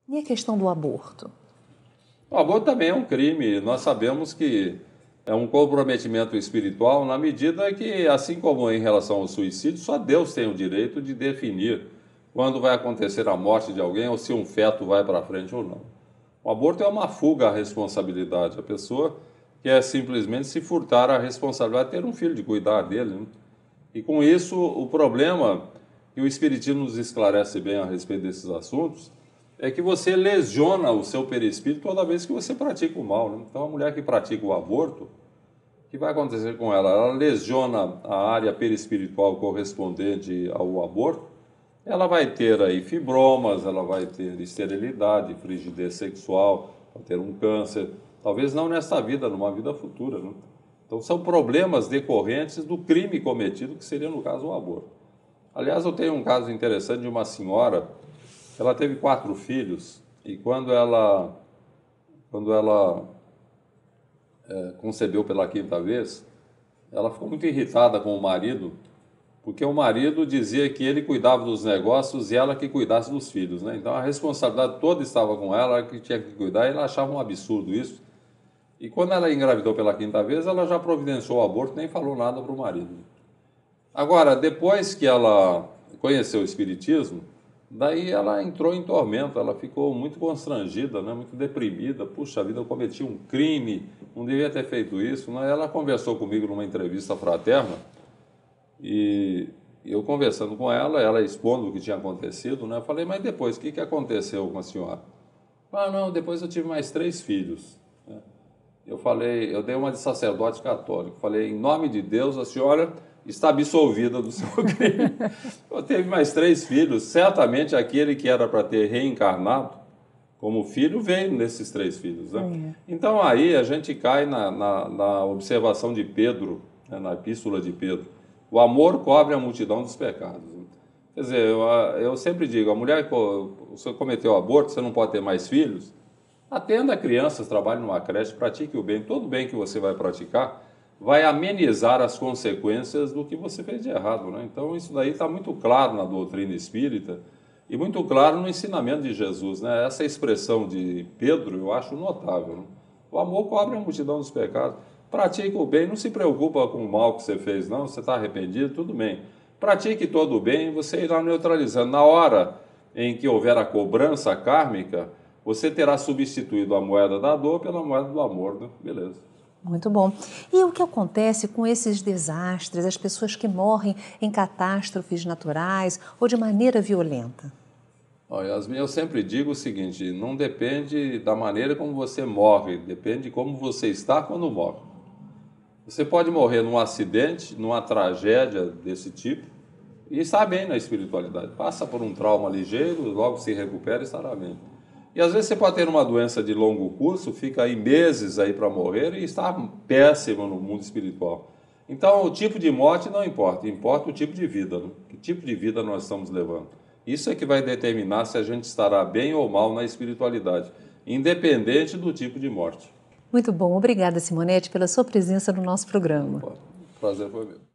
E a questão do aborto? O aborto também é um crime. Nós sabemos que é um comprometimento espiritual na medida que, assim como em relação ao suicídio, só Deus tem o direito de definir quando vai acontecer a morte de alguém ou se um feto vai para frente ou não. O aborto é uma fuga à responsabilidade. A pessoa quer simplesmente se furtar à responsabilidade de ter um filho, de cuidar dele, né? E com isso, o problema que o Espiritismo nos esclarece bem a respeito desses assuntos é que você lesiona o seu perispírito toda vez que você pratica o mal, né? Então, a mulher que pratica o aborto, o que vai acontecer com ela? Ela lesiona a área perispiritual correspondente ao aborto, ela vai ter aí fibromas, ela vai ter esterilidade, frigidez sexual, vai ter um câncer, talvez não nesta vida, numa vida futura, né? Então, são problemas decorrentes do crime cometido, que seria, no caso, o aborto. Aliás, eu tenho um caso interessante de uma senhora. Ela teve 4 filhos e quando ela concebeu pela 5ª vez, ela ficou muito irritada com o marido, porque o marido dizia que ele cuidava dos negócios e ela que cuidasse dos filhos, né? Então a responsabilidade toda estava com ela que tinha que cuidar, e ela achava um absurdo isso. E quando ela engravidou pela 5ª vez, ela já providenciou o aborto, nem falou nada para o marido. Agora, depois que ela conheceu o Espiritismo, daí ela entrou em tormento, ela ficou muito constrangida, né? Muito deprimida. Puxa vida, eu cometi um crime, não devia ter feito isso, né? Ela conversou comigo numa entrevista fraterna e eu conversando com ela expondo o que tinha acontecido, né? Eu falei, mas depois, o que aconteceu com a senhora? Ah, não, depois eu tive mais 3 filhos. Eu falei, eu dei uma de sacerdote católico. Falei, em nome de Deus, a senhora está absolvida do seu crime. Eu teve mais 3 filhos. Certamente aquele que era para ter reencarnado como filho veio nesses 3 filhos, né? Então aí a gente cai na observação de Pedro, né, na epístola de Pedro. O amor cobre a multidão dos pecados. Quer dizer, eu sempre digo, a mulher que você cometeu aborto, você não pode ter mais filhos. Atenda crianças, trabalhe numa creche, pratique o bem. Todo bem que você vai praticar vai amenizar as consequências do que você fez de errado, né? Então isso daí está muito claro na doutrina espírita e muito claro no ensinamento de Jesus, né? Essa expressão de Pedro eu acho notável, né? O amor cobre a multidão dos pecados. Pratique o bem, não se preocupa com o mal que você fez, não. Você está arrependido, tudo bem. Pratique todo o bem, você irá neutralizando. Na hora em que houver a cobrança kármica, você terá substituído a moeda da dor pela moeda do amor, né? Beleza. Muito bom. E o que acontece com esses desastres, as pessoas que morrem em catástrofes naturais ou de maneira violenta? Olha, Yasmin, eu sempre digo o seguinte, não depende da maneira como você morre, depende de como você está quando morre. Você pode morrer num acidente, numa tragédia desse tipo, e está bem na espiritualidade. Passa por um trauma ligeiro, logo se recupera e estará bem. E às vezes você pode ter uma doença de longo curso, fica aí meses aí para morrer e está péssimo no mundo espiritual. Então o tipo de morte não importa, importa o tipo de vida, né? Que tipo de vida nós estamos levando. Isso é que vai determinar se a gente estará bem ou mal na espiritualidade, independente do tipo de morte. Muito bom. Obrigada, Simonete, pela sua presença no nosso programa. O prazer foi meu.